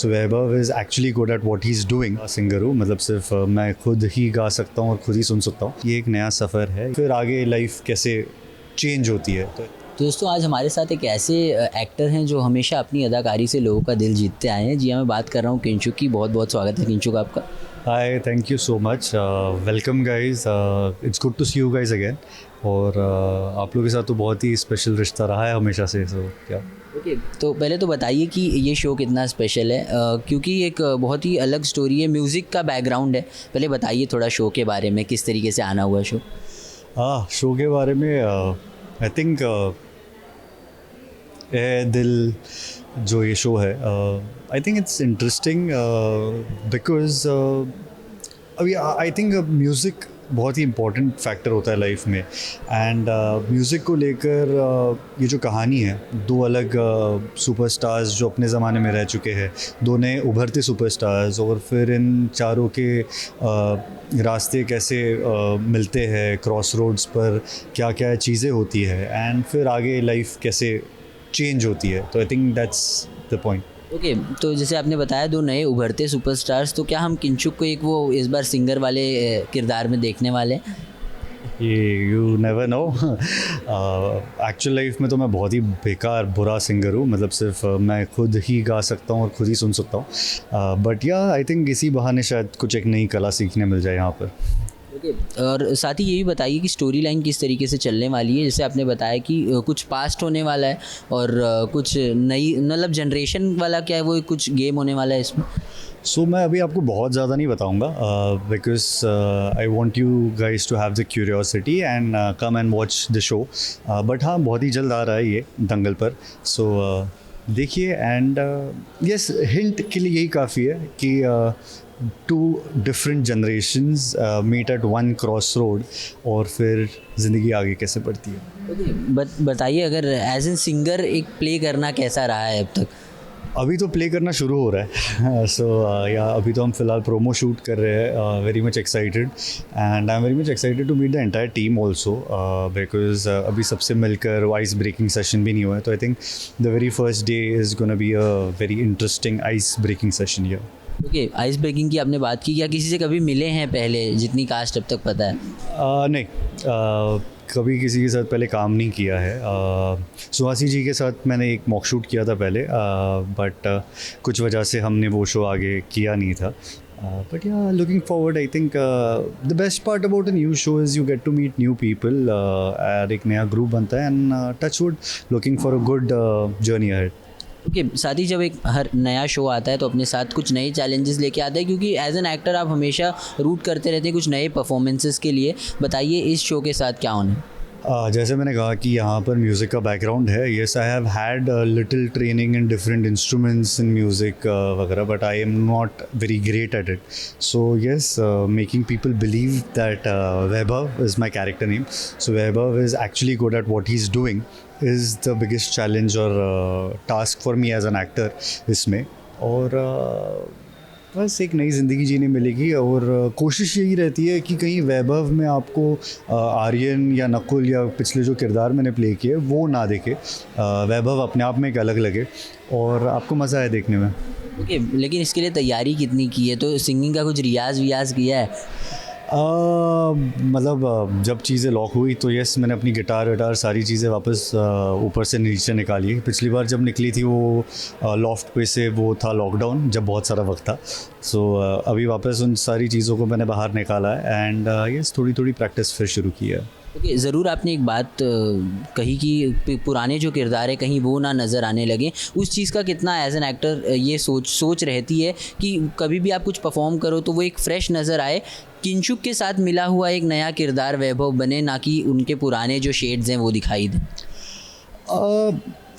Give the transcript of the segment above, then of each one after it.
So Vaibhav is actually good at what he is doing. Singer हूँ, मतलब सिर्फ मैं खुद ही गा सकता हूँ और खुद ही सुन सकता हूँ। ये एक नया सफ़र है, फिर आगे लाइफ कैसे चेंज होती है। तो दोस्तों आज हमारे साथ एक ऐसे एक्टर हैं जो हमेशा अपनी अदाकारी से लोगों का दिल जीतते आए हैं। जी हाँ, मैं बात कर रहा हूँ किंचुक की। बहुत बहुत स्वागत है किंचुक आपका। Hi, thank you so much, welcome guys, it's good to see you guys again. और आप लोगों के साथ तो बहुत ही स्पेशल रिश्ता रहा है हमेशा से। सो क्या ओके, तो पहले तो बताइए कि ये शो कितना स्पेशल है, क्योंकि एक बहुत ही अलग स्टोरी है, म्यूज़िक का बैकग्राउंड है। पहले बताइए थोड़ा शो के बारे में, किस तरीके से आना हुआ शो। शो के बारे में आई थिंक ए दिल जो ये शो है, I think it's interesting because अभी आई थिंक म्यूज़िक बहुत ही इम्पोर्टेंट फैक्टर होता है लाइफ में। एंड म्यूज़िक को लेकर ये जो कहानी है, दो अलग सुपरस्टार्स जो अपने ज़माने में रह चुके हैं, दो नए उभरते सुपरस्टार्स, और फिर इन चारों के रास्ते कैसे मिलते हैं, क्रॉस रोड्स पर क्या क्या चीज़ें होती है, एंड फिर आगे लाइफ कैसे चेंज होती है। तो I think that's the point. Okay, तो जैसे आपने बताया दो नए उभरते सुपरस्टार्स, तो क्या हम किंचुक को एक वो इस बार सिंगर वाले किरदार में देखने वाले हैं? You never know. Actual life में तो मैं बहुत ही बेकार बुरा सिंगर हूँ, मतलब सिर्फ मैं खुद ही गा सकता हूँ और खुद ही सुन सकता हूँ। बट या आई थिंक इसी बहाने शायद कुछ एक नई कला सीखने मिल जाए यहाँ पर। ओके, और साथ ही ये भी बताइए कि स्टोरी लाइन किस तरीके से चलने वाली है। जैसे आपने बताया कि कुछ पास्ट होने वाला है और कुछ नई, मतलब जनरेशन वाला क्या है, वो कुछ गेम होने वाला है इसमें। सो मैं अभी आपको बहुत ज़्यादा नहीं बताऊंगा, because I want you guys to have the curiosity and come and watch the show. But हाँ, बहुत ही जल्द आ रहा है ये दंगल पर। सो देखिए, एंड यस, हिंट के लिए यही काफ़ी है कि two different generations meet at one cross road, और फिर ज़िंदगी आगे कैसे बढ़ती है। ओके, बताइए अगर एज एन सिंगर एक प्ले करना कैसा रहा है अब तक। अभी तो प्ले करना शुरू हो रहा है। सो या अभी तो हम फिलहाल प्रोमो शूट कर रहे हैं। Very much excited, and I am very much excited to meet the entire team also, because अभी सबसे मिलकर आइस ब्रेकिंग सेशन भी नहीं हुआ है। तो I think the very first day is gonna be a very interesting ice breaking session here. Okay, ice breaking की आपने बात की, क्या किसी से कभी मिले हैं पहले, जितनी कास्ट अब तक पता है? नहीं, कभी किसी के साथ पहले काम नहीं किया है। सुहासी जी के साथ मैंने एक मॉक शूट किया था पहले, बट कुछ वजह से हमने वो शो आगे किया नहीं था। But yeah looking forward, I think the best part about a new show is you get to meet new people, और एक नया ग्रुप बनता है, and touchwood looking for a good journey ahead. Okay, साथ ही जब एक हर नया शो आता है तो अपने साथ कुछ नए चैलेंजेस लेके आता है, क्योंकि एज एन एक्टर आप हमेशा रूट करते रहते हैं कुछ नए परफॉर्मेंसेस के लिए। बताइए इस शो के साथ क्या होना है? जैसे मैंने कहा कि यहाँ पर म्यूज़िक का बैकग्राउंड है। Yes, I have had little training in different instruments in music वगैरह, but I am not very great at it. So yes, making people believe that Vaibhav is my character name. So Vaibhav is actually good at what he is doing is the biggest challenge और task for me as an actor इसमें। और बस एक नई ज़िंदगी जीने मिलेगी, और कोशिश यही रहती है कि कहीं वैभव में आपको आर्यन या नकुल या पिछले जो किरदार मैंने प्ले किए वो ना देखे। वैभव अपने आप में एक अलग लगे और आपको मज़ा आए देखने में। ओके, लेकिन इसके लिए तैयारी कितनी की है? तो सिंगिंग का कुछ रियाज वियाज किया है? मतलब जब चीज़ें लॉक हुई तो यस, मैंने अपनी गिटार सारी चीज़ें वापस ऊपर से नीचे निकाली। पिछली बार जब निकली थी वो लॉफ्ट पे से, वो था लॉकडाउन जब बहुत सारा वक्त था। सो अभी वापस उन सारी चीज़ों को मैंने बाहर निकाला है, एंड यस, थोड़ी थोड़ी प्रैक्टिस फिर शुरू की है। ओके, ज़रूर आपने एक बात कही कि पुराने जो किरदार है कहीं वो ना नज़र आने लगे। उस चीज़ का कितना एज एन एक्टर ये सोच रहती है कि कभी भी आप कुछ परफॉर्म करो तो वो एक फ़्रेश नज़र आए, किंचुक के साथ मिला हुआ एक नया किरदार वैभव बने, ना कि उनके पुराने जो शेड्स हैं वो दिखाई दें?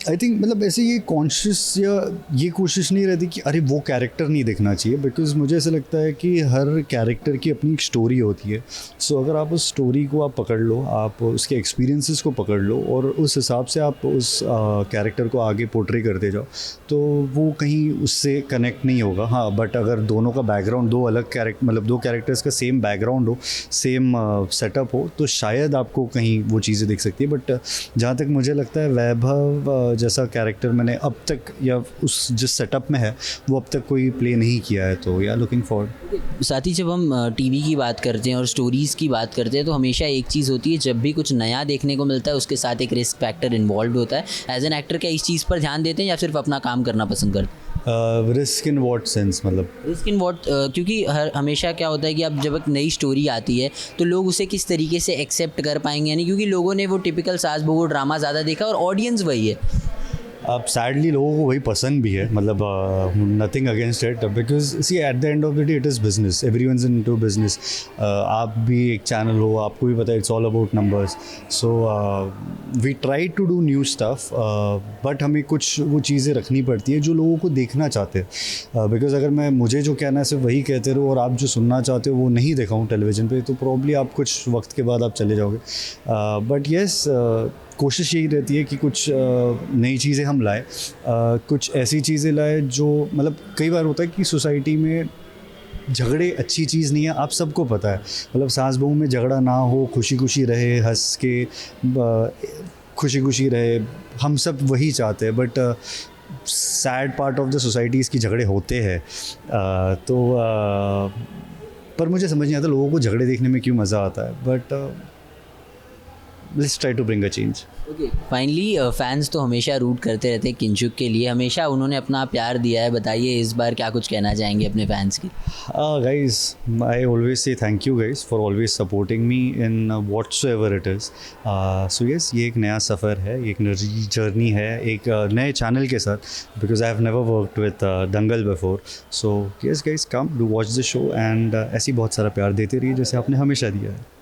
आई थिंक मतलब ऐसे ये कॉन्शियस या ये कोशिश नहीं रहती कि अरे वो कैरेक्टर नहीं देखना चाहिए, बिकॉज मुझे ऐसा लगता है कि हर कैरेक्टर की अपनी एक स्टोरी होती है। सो अगर आप उस स्टोरी को आप पकड़ लो, आप उसके एक्सपीरियंसेस को पकड़ लो और उस हिसाब से आप उस कैरेक्टर को आगे पोर्ट्रे करते जाओ, तो वो कहीं उससे कनेक्ट नहीं होगा। हाँ, बट अगर दोनों का बैकग्राउंड, दो अलग कैरेक्टर, मतलब दो कैरेक्टर्स का सेम बैकग्राउंड हो, सेम सेटअप हो, तो शायद आपको कहीं वो चीज़ें दिख सकती है। बट जहाँ तक मुझे लगता है वैभव जैसा कैरेक्टर मैंने अब तक या उस जिस सेटअप में है वो अब तक कोई प्ले नहीं किया है, तो या लुकिंग फॉरवर्ड। साथ ही जब हम टीवी की बात करते हैं और स्टोरीज़ की बात करते हैं तो हमेशा एक चीज़ होती है, जब भी कुछ नया देखने को मिलता है उसके साथ एक रिस्क फैक्टर इन्वॉल्व होता है। एज एन एक्टर क्या इस चीज़ पर ध्यान देते हैं या सिर्फ अपना काम करना पसंद करते हैं? रिस्क इन व्हाट सेंस, मतलब रिस्क इन वॉट, क्योंकि हमेशा क्या होता है कि अब जब एक नई स्टोरी आती है तो लोग उसे किस तरीके से एक्सेप्ट कर पाएंगे, यानी क्योंकि लोगों ने वो टिपिकल सास बहू ड्रामा ज़्यादा देखा और ऑडियंस वही है। अब सैडली लोगों को वही पसंद भी है, मतलब nothing against it, because see at the end of the day it is business, everyone's into business. आप भी एक चैनल हो, आपको भी पता है it's all about numbers. So we try to do new stuff, but हमें कुछ वो चीज़ें रखनी पड़ती है जो लोगों को देखना चाहते हैं, बिकॉज अगर मैं मुझे जो कहना है सिर्फ वही कहते रहो और आप जो सुनना चाहते हो वो नहीं दिखाऊँ टेलीविज़न पे, तो प्रॉब्ली आप कुछ वक्त के बाद आप चले जाओगे। बट येस, कोशिश यही रहती है कि कुछ नई चीज़ें हम लाएं, कुछ ऐसी चीज़ें लाएं जो, मतलब कई बार होता है कि सोसाइटी में झगड़े अच्छी चीज़ नहीं है, आप सबको पता है। मतलब सास बहू में झगड़ा ना हो, खुशी खुशी रहे, हंस के खुशी खुशी रहे, हम सब वही चाहते हैं। But sad part of the society इसकी झगड़े होते हैं। पर मुझे समझ नहीं आता लोगों को झगड़े देखने में क्यों मज़ा आता है, but let's try to bring a change. Okay, finally fans तो हमेशा रूट करते रहते हैं किंचुक के लिए, हमेशा उन्होंने अपना प्यार दिया है। बताइए इस बार क्या कुछ कहना चाहेंगे अपने फैंस की? Guys, I always say thank you guys for always supporting me in whatsoever it is. So yes, ये एक नया सफ़र है, एक नई जर्नी है, एक नए चैनल के साथ, because I have never worked with Dangal before. So yes guys, come do watch the show and ऐसी बहुत सारा प्यार देते रहिए जैसे आपने हमेशा दिया है।